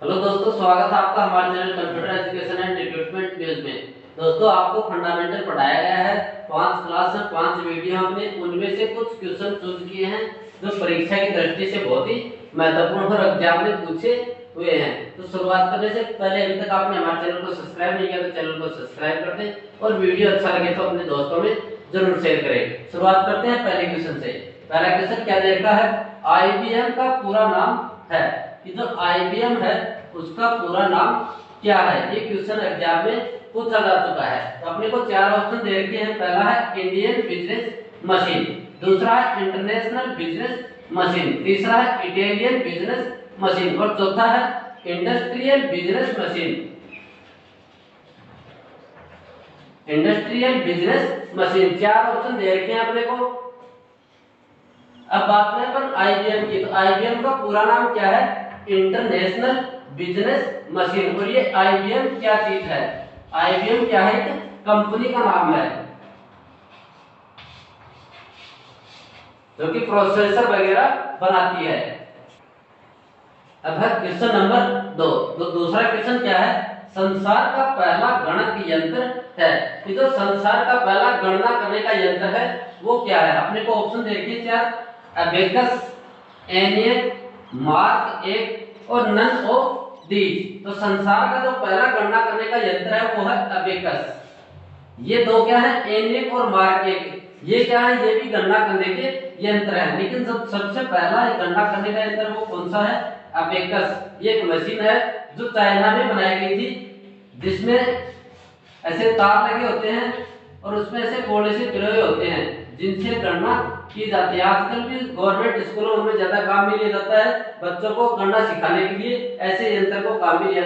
Hello दोस्तों, स्वागत है आपका हमारे channel computer education and recruitment news में। दोस्तों, आपको फंडामेंटल पढ़ाया गया है। 5 क्लास में 5 वीडियो हमने उनमें से कुछ क्वेश्चन चूज किए हैं जो परीक्षा की दृष्टि से बहुत ही महत्वपूर्ण और एग्जाम में पूछे हुए हैं। तो शुरुआत करने से पहले अभी तक आपने हमारे चैनल को सब्सक्राइब नहीं किया तो चैनल को सब्सक्राइब कर दें और वीडियो अच्छा लगे तो अपने दोस्तों में जरूर शेयर करें। शुरुआत करते हैं पहले क्वेश्चन से। पहला क्वेश्चन क्या दे रखा है? आईबीएम का पूरा नाम है कि जो आईबीएम है उसका पूरा नाम क्या है? ये क्वेश्चन एग्जाम में पूछा जा चुका है। तो अपने को 4 ऑप्शन दे रखे हैं। पहला है इंडियन बिजनेस मशीन, दूसरा है इंटरनेशनल बिजनेस मशीन, तीसरा है इटालियन बिजनेस मशीन और चौथा है industrial business machine. Industrial business machine 4 option दे रखे हैं अपने को। अब बात करें अपन आईबीएम की, तो आईबीएम का पूरा नाम क्या है? International business machine. और ये आईबीएम क्या चीज है? आईबीएम क्या है? कंपनी का नाम है जो कि प्रोसेसर वगैरह बनाती है। अब है क्वेश्चन नंबर 2। तो दूसरा क्वेश्चन क्या है? संसार का पहला गणक यंत्र है कि जो संसार का पहला गणना करने का यंत्र है वो क्या है? अपने को ऑप्शन देखिए 4। अबेकस, एनियन, मार्क 1 और नन ऑफ दीज। तो संसार का जो पहला गणना करने का यंत्र है वो है अबेकस। ये दो क्या है? एनियन और मार्क 1। ये क्या है? ये भी गणना करने के यंत्र है, लेकिन सबसे पहला गणना करने का यंत्र वो कौन सा है? अबेकस। ये एक मशीन है जो चाइना में बनाई गई थी, जिसमें ऐसे तार लगे होते हैं और उसमें ऐसे गोले से पिरोए हुए होते हैं जिनसे गणना की जाती है। आजकल भी गवर्नमेंट स्कूलों में ज्यादा काम में लिया जाता है। बच्चों को गणना सिखाने के लिए ऐसे यंत्र को काम में लिया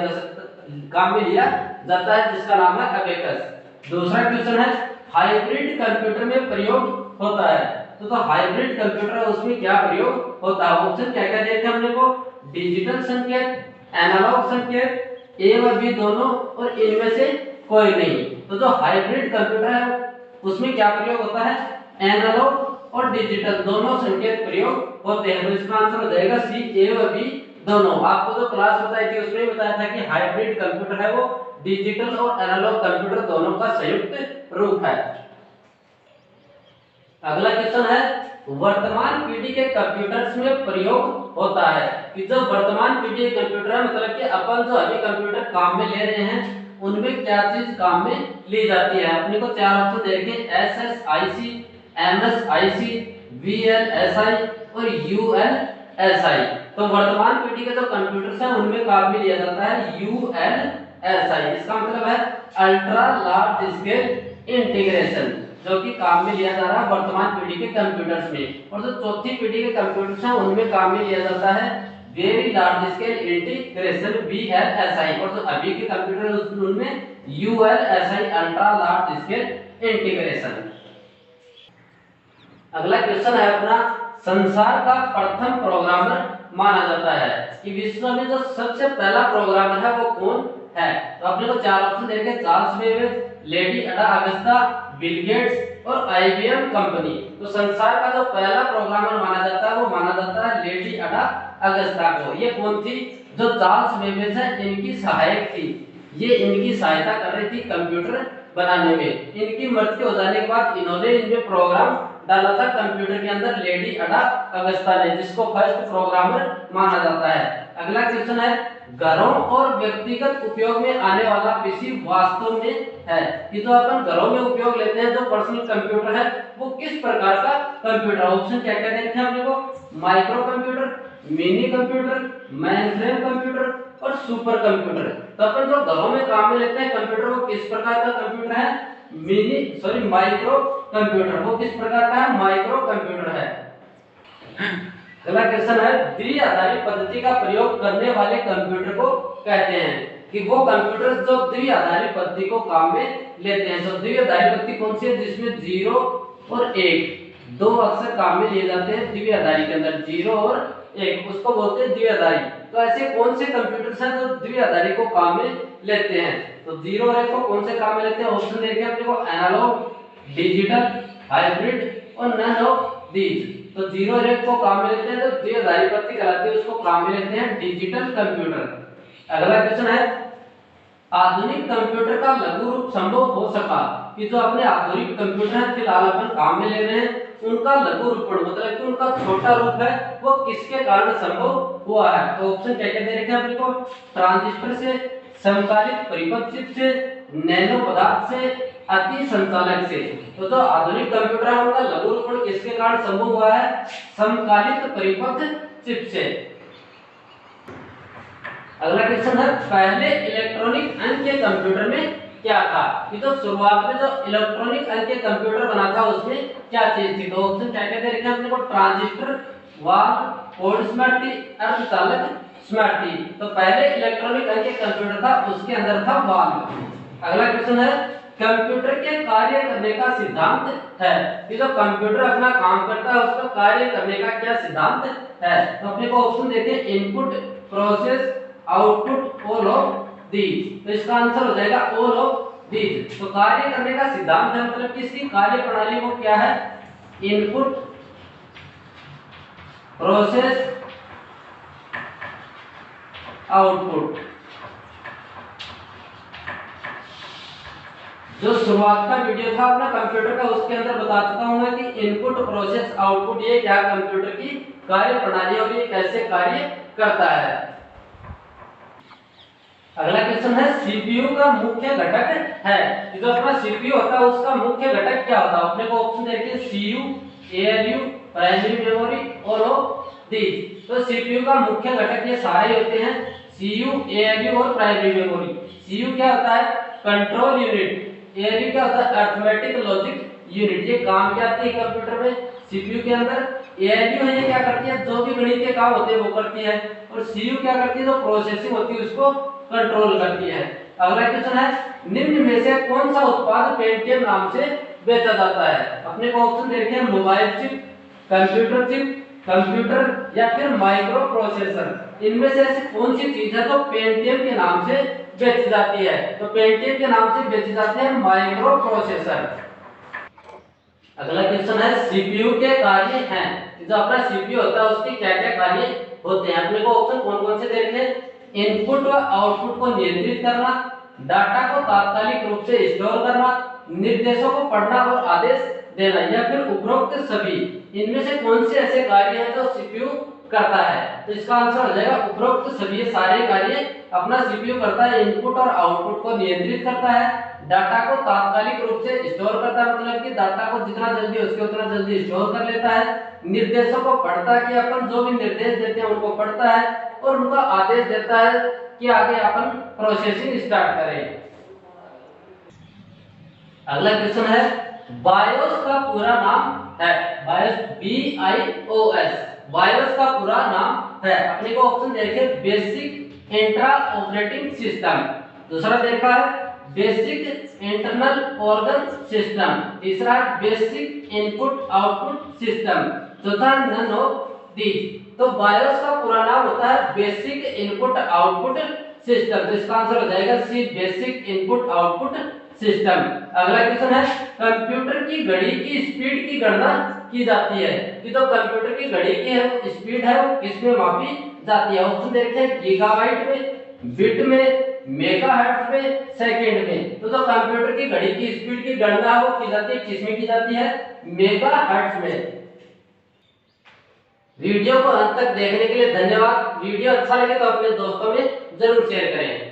जाता है जिसका नाम है अबेकस। दूसरा क्वेश्चन है हाइब्रिड कंप्यूटर में प्रयोग होता है। तो हाइब्रिड कंप्यूटर है उसमें क्या प्रयोग होता है? ऑप्शन क्या क्या देखे हमने को? डिजिटल संकेत, एनालॉग संकेत, ए व बी दोनों और इनमें से कोई नहीं। तो जो हाइब्रिड कंप्यूटर है उसमें क्या प्रयोग होता है? एनालॉग और डिजिटल दोनों संकेत प्रयोग होते हैं। तो इसका आंसर हो जाएगा सी, ए व बी दोनों। आपको जो क्लास बताई थी उसमें बताया था कि हाइब्रिड कंप्यूटर है वो डिजिटल और एनालॉग कंप्यूटर दोनों का संयुक्त रूप है। अगला क्वेश्चन है वर्तमान पीढ़ी के कंप्यूटर्स में प्रयोग होता है कि जो वर्तमान पीढ़ी के कंप्यूटर है मतलब कि अपन जो अभी कंप्यूटर काम में ले रहे हैं उनमें क्या चीज काम में ली जाती है? अपने को 4 ऑप्शन देखे एसएसआईसी, एमएसआईसी, वीएलएसआई और यूएलएसआई। तो वर्तमान पीढ़ी के जो कंप्यूटर्स हैं उनमें काम में लिया जाता है यूएलएसआई। इसका मतलब है अल्ट्रा लार्ज स्केल इंटीग्रेशन, जो कि काम में लिया जा रहा है वर्तमान पीढ़ी के कंप्यूटर्स में। और जो चौथी पीढ़ी के कंप्यूटर्स हैं उनमें काम में लिया जाता है very large scale integration VLSI. और जो अभी के कंप्यूटर उनमें ULSI ultra large scale integration. अगला क्वेश्चन है अपना संसार का प्रथम प्रोग्रामर माना जाता है कि विश्व में जो सबसे पहला प्रोग्रामर है वो कौन है? तो अपने को 4 ऑप्शन देंगे Charles Babbage, Lady Ada Augusta, Bill Gates और आईबीएम कंपनी। तो संसार का जो पहला प्रोग्रामर माना जाता है वो माना जाता है लेडी अडा अगस्ता को। ये कौन थी? जो चार्ल्स बेबेज है इनकी सहायक थी। ये इनकी सहायता कर रही थी कंप्यूटर बनाने में। इनकी मृत्यु हो जाने के बाद इन्होंने इनमें प्रोग्राम डाला था कंप्यूटर के अंदर लेडी अडा अगस्ता ने, जिसको फर्स्ट प्रोग्रामर माना जाता है। अगला क्वेश्चन है घरों और व्यक्तिगत उपयोग में आने वाला पीसी वास्तव में है कि जो अपन घरों में उपयोग लेते हैं जो पर्सनल कंप्यूटर है वो किस प्रकार का कंप्यूटर? ऑप्शन क्या क्या देखे हमने को? Micro computer, mini computer, mainframe computer और सुपर कंप्यूटर। तो अपन जो घरों में काम में लेते हैं कंप्यूटर वो किस प्रकार का कंप्यूटर है? Micro computer. वो किस प्रकार का है? माइक्रो कंप्यूटर है। अगला क्वेश्चन है द्विआधारी पद्धति का प्रयोग करने वाले कंप्यूटर को कहते हैं कि वो कंप्यूटर जो द्विआधारी पद्धति को काम में लेते हैं। तो द्विआधारी पद्धति कौन सी है? जिसमें 0 और 1 दो अक्षर काम में लिए जाते हैं द्विआधारी के अंदर, 0 और 1, उसको बोलते हैं द्विआधारी। तो ऐसे कौन से कंप्यूटर्स हैं जो द्विआधारी को काम में लेते हैं? तो 0 और 1 को कौन से काम में लेते हैं? ऑप्शन देखे अपने को एनालॉग, डिजिटल, हाइब्रिड और नन ऑफ दीज। तो 0 और 1 को काम में लेते हैं तो द्विआधारी पद्धति कहलाती है, उसको काम में लेते हैं डिजिटल कंप्यूटर। अगला क्वेश्चन है, आधुनिक कंप्यूटर का लघु रूप संभव हो सका, कि जो अपने आधुनिक कंप्यूटर है फिलहाल अपन काम में ले रहे हैं उनका लघु रूपण मतलब कि उनका छोटा रूप है वो किसके कारण संभव हुआ है। तो ऑप्शन क्या क्या दे रखे हैं अपने को, ट्रांजिस्टर से, समकालिक परिपथ चिप से, नैनो पदार्थ से, अति संचालक से। तो जो आधुनिक कंप्यूटर है उनका लघु रूपण किसके कारण संभव हुआ है, समकालिक परिपथ चिप से। अगला क्वेश्चन है, पहले इलेक्ट्रॉनिक अंक के कंप्यूटर में क्या था, कि तो शुरुआत में जो इलेक्ट्रॉनिक अंक के कंप्यूटर बना था उसमें क्या चीज थी। तो ऑप्शन क्या क्या दे रखे हैं अपने को, ट्रांजिस्टर, वाल्व, कोड स्मृति, अर्धचालक स्मृति। तो पहले इलेक्ट्रॉनिक अंक के कंप्यूटर था उसके अंदर था वाल्व। अगला क्वेश्चन है, कंप्यूटर के कार्य करने का सिद्धांत है, कि जो कंप्यूटर अपना काम करता है उसका कार्य करने का क्या सिद्धांत है। तो अपने को ऑप्शन देखें, input, process, output, all of these. तो इसका आंसर हो जाएगा ऑल ऑफ दीज। तो कार्य करने का सिद्धांत है मतलब किसकी कार्य प्रणाली वो क्या है, इनपुट, प्रोसेस, आउटपुट। जो शुरुआत का वीडियो था अपना कंप्यूटर का उसके अंदर बता चुका हूं मैं कि इनपुट, प्रोसेस, आउटपुट ये क्या कंप्यूटर की कार्य प्रणाली और ये कैसे कार्य करता है। अगला क्वेश्चन है, सीपीयू का मुख्य घटक है, जो अपना सीपीयू होता है उसका मुख्य घटक क्या होता है। अपने को ऑप्शन देखिए, CU, ALU, primary memory, all of these. तो सीपीयू का मुख्य घटक ये सारे होते हैं, सीयू, एएलयू और प्राइमरी मेमोरी। सीयू क्या होता है, कंट्रोल यूनिट। एएलयू क्या होता है, अरिथमेटिक लॉजिक यूनिट। ये काम क्या आती है कंप्यूटर में सीपीयू के अंदर। एएलयू है ये क्या करती है, जो भी गणितीय काम होते हैं वो करती है, और सीयू क्या करती है, जो प्रोसेसिंग होती है उसको कंट्रोल करती है। अगला क्वेश्चन है, निम्न में से कौन सा उत्पाद पेंटियम नाम से बेचा जाता है। अपने को ऑप्शन देखे हैं, मोबाइल चिप, कंप्यूटर या फिर माइक्रो प्रोसेसर। इनमें से ऐसी कौन सी चीज है जो पेंटियम के नाम से बेची जाती है। तो पेंटियम के नाम से बेची जाती है माइक्रो प्रोसेसर। अगला क्वेश्चन है, सीपीयू के कार्य हैं, जो अपना सीपीयू होता है उसके क्या क्या कार्य होते हैं। अपने को ऑप्शन कौन कौन से दे रखे हैं, इनपुट व आउटपुट को नियंत्रित करना, डाटा को तात्कालिक रूप से स्टोर करना, निर्देशों को पढ़ना और आदेश देना, या फिर उपरोक्त सभी। इनमें से कौन से ऐसे कार्य हैं जो सीपीयू करता है। तो इसका आंसर हो जाएगा उपरोक्त सभी सारे कार्य अपना सीपीयू करता है। इनपुट और आउटपुट को नियंत्रित करता है, डाटा को तात्कालिक रूप से स्टोर करता है, मतलब कि डाटा को जितना जल्दी हो सके उतना जल्दी स्टोर कर लेता है, निर्देशों को पढ़ता है कि अपन जो भी निर्देश देते हैं उनको पढ़ता है, और उनका आदेश देता है कि आगे अपन प्रोसेसिंग स्टार्ट करें। अगला क्वेश्चन है, बायोस का पूरा नाम है, बायोस, BIOS, बायोस का पूरा नाम है। अपने को ऑप्शन देखे, बेसिक इंट्रा ऑपरेटिंग सिस्टम। दूसरा देखा है बेसिक इंटरनल ऑर्गन सिस्टम। तीसरा है बेसिक इनपुट आउटपुट सिस्टम। चौथा नन ऑफ दीज। तो बायोस का पूरा नाम होता है बेसिक इनपुट आउटपुट सिस्टम। तो इसका आंसर हो जाएगा सी, बेसिक इनपुट आउटपुट सिस्टम। अगला क्वेश्चन है, कंप्यूटर की घड़ी की स्पीड की गणना की जाती है, कि तो कंप्यूटर की घड़ी की है वो स्पीड है वो किसमें मापी जाती है। ऑप्शन देखते हैं, गीगाबाइट में, बिट में, मेगाहर्ट्ज में, सेकंड में। तो जो कंप्यूटर की घड़ी की स्पीड की गणना वो की जाती है किसमें की जाती है, मेगाहर्ट्ज में। वीडियो को अंत तक देखने के लिए धन्यवाद। वीडियो अच्छा लगे तो अपने दोस्तों में जरूर शेयर करें।